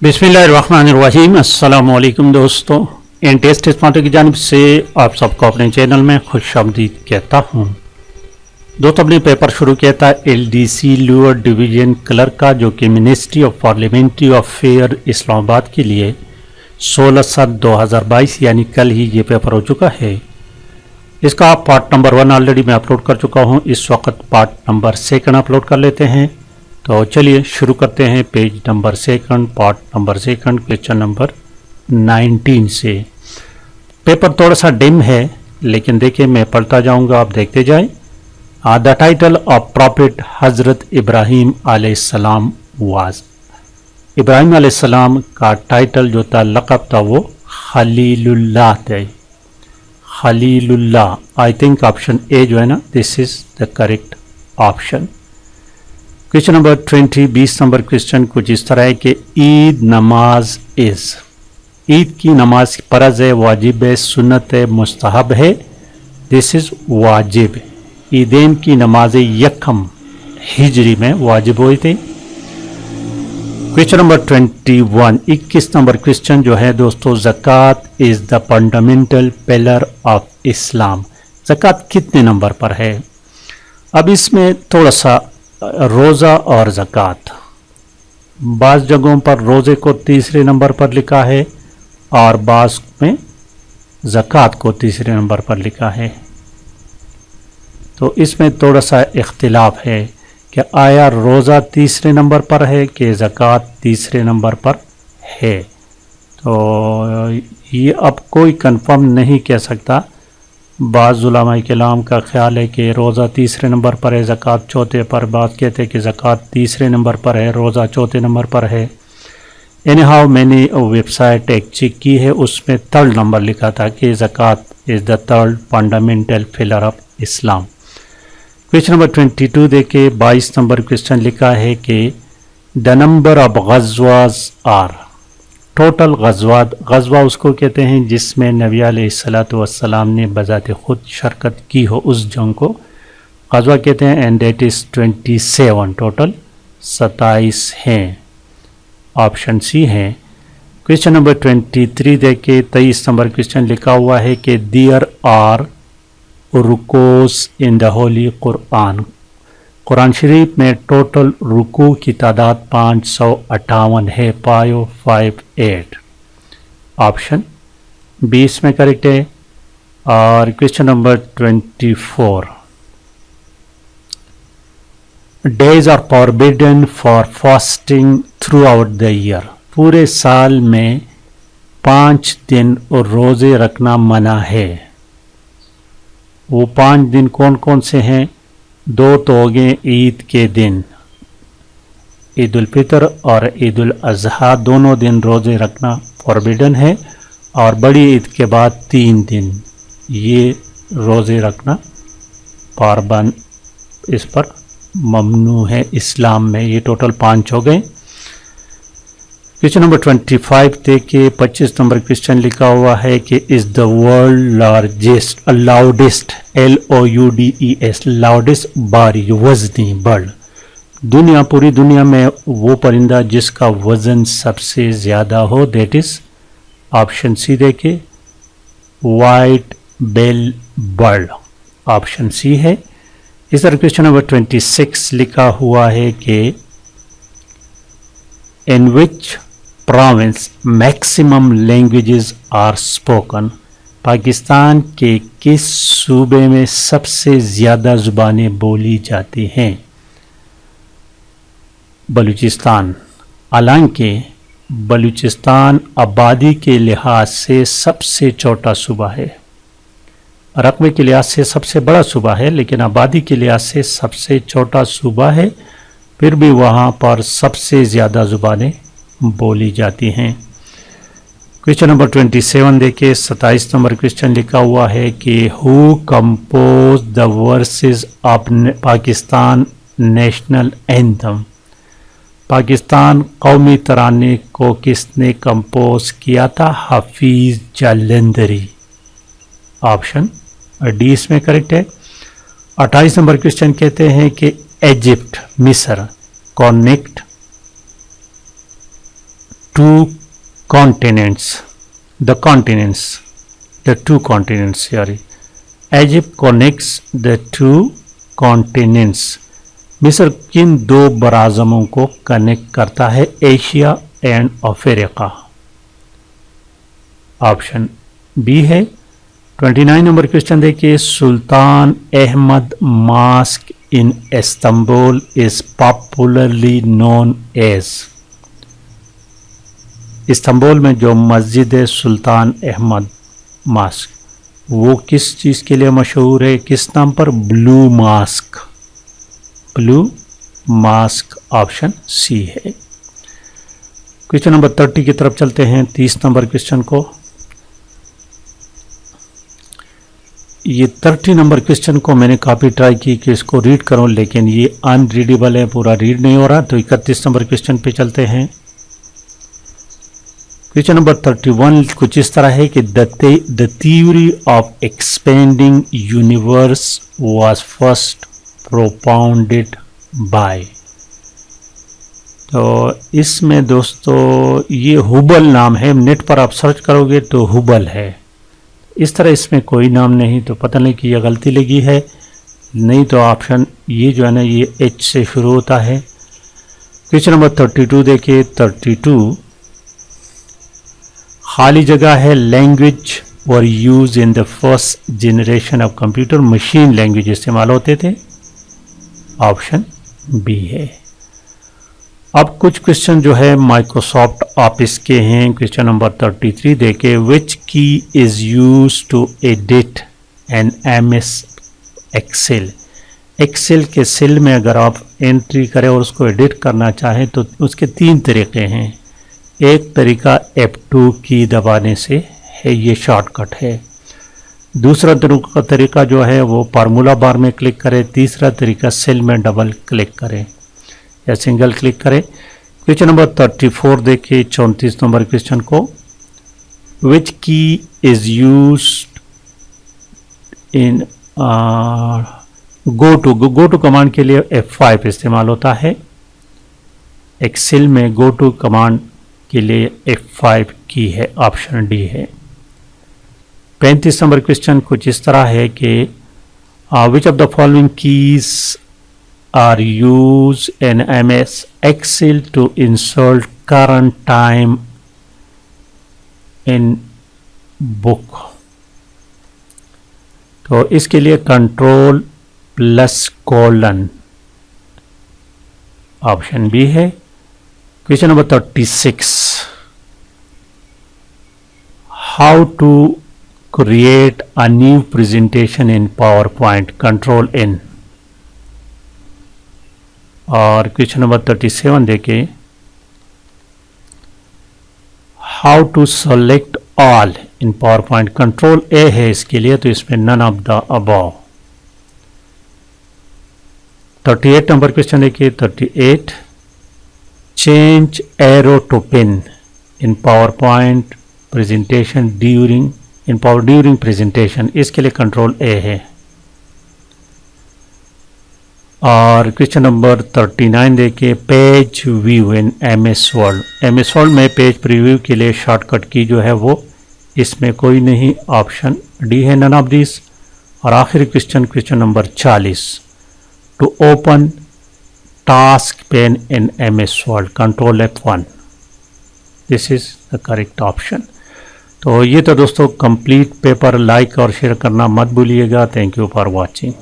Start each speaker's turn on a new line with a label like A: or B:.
A: बिस्मिल्लाहिर्रहमानिर्रहीम। अस्सलामु अलैकुम दोस्तों, इन टेस्ट स्मार्ट की जानिब से आप सबको अपने चैनल में खुशामदीद कहता हूँ। दोस्तों, अपने पेपर शुरू किया था LDC लोअर डिवीजन क्लर्क का, जो कि ministry of parliamentary affair Islamabad के लिए 16/7/2022 यानी कल ही ये पेपर हो चुका है। इसका पार्ट नंबर 1 ऑलरेडी मैं अपलोड कर चुका हूँ। इस वक्त पार्ट नंबर 2 अपलोड कर लेते हैं। तो चलिए शुरू करते हैं page number 2 part number 2 question number 19 से। पेपर थोड़ा सा डिम है, लेकिन देखिए मैं पढ़ता जाऊंगा, आप देखते जाएं। द टाइटल ऑफ प्रॉफिट हजरत इब्राहिम अलैहिस्सलाम वाज। इब्राहिम अलैहिस्सलाम का टाइटल जो था, लक़ब था, वो खलीलुल्लाह थे। Khalilullah. I think option A जो है ना, this is the correct option. Question number 20 20 number question कुछ इस तरह है कि ईद नमाज इज। ईद की नमाज फर्ज है, वाजिब है, सुन्नत है, मुस्तहब है। दिस इज वाजिब। ईदैन की नमाज यकम हिजरी में वाजिब हुई थी। क्वेश्चन नंबर 21 21 नंबर क्वेश्चन जो है दोस्तों, zakat is the fundamental pillar of Islam. ज़कात कितने नंबर पर है? अब इसमें थोड़ा सा रोज़ा और ज़कात, बाज़ जगहों पर रोज़े को तीसरे नंबर पर लिखा है और बाज़ में ज़कात को तीसरे नंबर पर लिखा है। तो इसमें थोड़ा सा इख्तिलाफ है कि आया रोज़ा तीसरे नंबर पर है कि ज़कात तीसरे नंबर पर है। तो ये अब कोई कंफर्म नहीं कह सकता। बाज़ उलमा किराम का ख्याल है कि रोज़ा तीसरे नंबर पर है, ज़कात चौथे पर। बात कहते हैं कि ज़कात तीसरे नंबर पर है, रोज़ा चौथे नंबर पर है। एनी हाउ मैंने वेबसाइट एक चेक की है, उसमें 3rd नंबर लिखा था कि zakat is the 3rd fundamental pillar of Islam. Question number 22 देखे 22 नंबर क्वेश्चन लिखा है कि द नंबर ऑफ ग़ज़वाज़ आर। टोटल ग़ज़वा उसको कहते हैं जिसमें नबी अलैहिस्सलातु वस्सलाम ने बज़ात ख़ुद शरकत की हो, उस जंग को ग़ज़वा कहते हैं। एंड डेट इज़ 27, टोटल 27 हैं। ऑप्शन सी है। क्वेश्चन नंबर 23 देखे 23 नंबर क्वेश्चन लिखा हुआ है कि there are rukus in the holy Quran. Quran Sharif में टोटल रुकू की तादाद 558 है, 558। ऑप्शन 20 में करेक्ट है। और question number 24 days are forbidden for fasting throughout the year. पूरे साल में 5 दिन और रोज़े रखना मना है। वो 5 दिन कौन कौन से हैं? 2 तो हो गए ईद के दिन, ईद उल फितर और ईद उल अज़हा, दोनों दिन रोज़े रखना फॉरबिडन है। और बड़ी ईद के बाद 3 दिन ये रोज़े रखना पाबंद, इस पर ममनू है इस्लाम में। ये टोटल 5 हो गए। क्वेश्चन नंबर 25 देखिए 25 नंबर क्वेश्चन लिखा हुआ है कि is the world largest loudest LOUDES loudest बारी वज़नी बर्ड। पूरी दुनिया में वो परिंदा जिसका वज़न सबसे ज़्यादा हो, दैट इज़ ऑप्शन सी देखिए white bell bird. Option C है। इस तरह क्वेश्चन नंबर 26 लिखा हुआ है कि in which province maximum languages are spoken. Pakistan के किस सूबे में सबसे ज़्यादा ज़ुबानें बोली जाती हैं? बलूचिस्तान। हालांकि बलूचिस्तान आबादी के लिहाज से सबसे छोटा सूबा है, रकबे के लिहाज से सबसे बड़ा सूबा है, लेकिन आबादी के लिहाज से सबसे छोटा सूबा है। फिर भी वहाँ पर सबसे ज़्यादा ज़ुबानें बोली जाती हैं। क्वेश्चन नंबर 27 देखिए 27 नंबर क्वेश्चन लिखा हुआ है कि who compose the versus of Pakistan national anthem. Pakistan कौमी तराने को किसने कंपोज किया था? हाफिज जालंधरी। ऑप्शन डी इसमें करेक्ट है। 28 नंबर क्वेश्चन कहते हैं कि इजिप्ट मिस्र कॉन्नेक्ट two continents. The two continents, sorry. Egypt connects the two continents. मिस्र किन दो बराज़मों को कनेक्ट करता है? Asia and Africa. Option B है. 29 नंबर क्वेश्चन देखिए. Sultan Ahmed mosque in Istanbul is popularly known as. Istanbul में जो मस्जिद है सुल्तान अहमद मॉस्क, वो किस चीज़ के लिए मशहूर है? किस नाम पर? Blue mosque. Blue mosque option C है. क्वेश्चन नंबर 30 की तरफ चलते हैं. 30 नंबर क्वेश्चन को. ये 30 नंबर क्वेश्चन को मैंने काफ़ी ट्राई की कि इसको रीड करूं, लेकिन ये अनरीडेबल है, पूरा रीड नहीं हो रहा. तो 31 नंबर क्वेश्चन पे चलते हैं. क्वेश्चन नंबर 31 कुछ इस तरह है कि the theory of expanding universe was first propounded bye. तो इसमें दोस्तों ये हुबल नाम है. नेट पर आप सर्च करोगे तो हुबल है. इस तरह इसमें कोई नाम नहीं, तो पता नहीं कि यह गलती लगी है. नहीं तो ऑप्शन ये जो है ना, ये एच से शुरू होता है. क्वेश्चन नंबर 32 देखिए. 32 खाली जगह है. Language were use in the first generation of computer. Machine language इस्तेमाल होते थे. ऑप्शन बी है. अब कुछ क्वेश्चन जो है माइक्रोसॉफ्ट ऑफिस के हैं. क्वेश्चन नंबर 33 देखे. Which key is use to edit an MS Excel. Excel के सेल में अगर आप एंट्री करें और उसको एडिट करना चाहें तो उसके 3 तरीके हैं. एक तरीका F2 की दबाने से है, ये शॉर्टकट है. दूसरा तरीका जो है वो फार्मूला बार में क्लिक करें. तीसरा तरीका सेल में डबल क्लिक करें या सिंगल क्लिक करें. क्वेश्चन नंबर 34 देखिए. 34 नंबर क्वेश्चन को. Which key is used in go to command के लिए F5 इस्तेमाल होता है. एक्सेल में गो टू कमांड के लिए F5 की है. ऑप्शन डी है. 35 नंबर क्वेश्चन कुछ इस तरह है कि which of the following keys are used in MS Excel to insert current time in book. तो इसके लिए control plus colon. Option B है. Question number 36. How to create a new presentation in PowerPoint. Control N. और question number 37 देखें. How to select all in PowerPoint. Control A है इसके लिए, तो इसमें none of the above. 38 number question देखिए. 38 change arrow to pin in PowerPoint presentation during presentation. इसके लिए कंट्रोल A है. और क्वेश्चन नंबर 39 देखिए. पेज व्यू इन MS वर्ल्ड. MS वर्ल्ड में पेज प्रीव्यू के लिए शॉर्टकट की जो है वो इसमें कोई नहीं. ऑप्शन डी है, नन ऑफ दिस. और आखिरी question number 40. To open task pane in MS Word. Control F1. This is the correct option. तो ये तो दोस्तों कंप्लीट पेपर. लाइक और शेयर करना मत भूलिएगा. Thank you for watching.